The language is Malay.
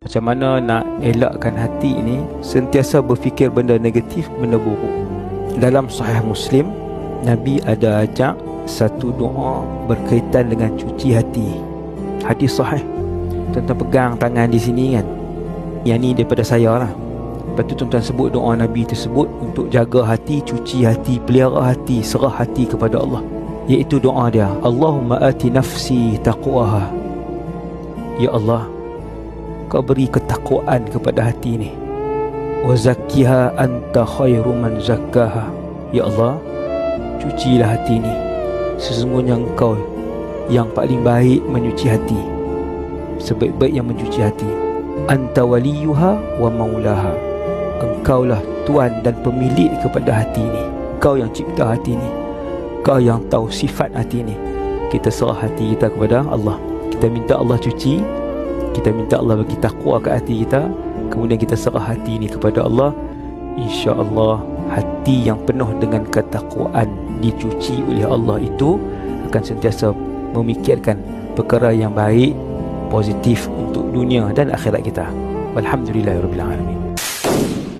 Macam mana nak elakkan hati ini sentiasa berfikir benda negatif, benda buruk. Dalam Sahih Muslim, Nabi ada ajak satu doa berkaitan dengan cuci hati. Hadis sahih. Tuan-tuan pegang tangan di sini kan. Yang ni daripada saya lah. Lepas tu tuan-tuan sebut doa Nabi tersebut untuk jaga hati, cuci hati, pelihara hati, serah hati kepada Allah. Iaitu doa dia, Allahumma ati nafsi taqwaha. Ya Allah, Kau beri ketakwaan kepada hati ni. Wa zakkiha anta khairu man zakkaha. Ya Allah, cucilah hati ni. Sesungguhnya Engkau yang paling baik menyuci hati, sebaik-baik yang mencuci hati. Anta waliyuha wa maulaha. Engkaulah Tuan dan pemilik kepada hati ni. Kau yang cipta hati ni. Kau yang tahu sifat hati ni. Kita serah hati kita kepada Allah. Kita minta Allah cuci. Kita minta Allah bagi takwa ke hati kita. Kemudian kita serah hati ni kepada Allah. InsyaAllah hati yang penuh dengan ketakwaan dicuci oleh Allah itu akan sentiasa memikirkan perkara yang baik, positif untuk dunia dan akhirat kita. Walhamdulillahirabbil alamin.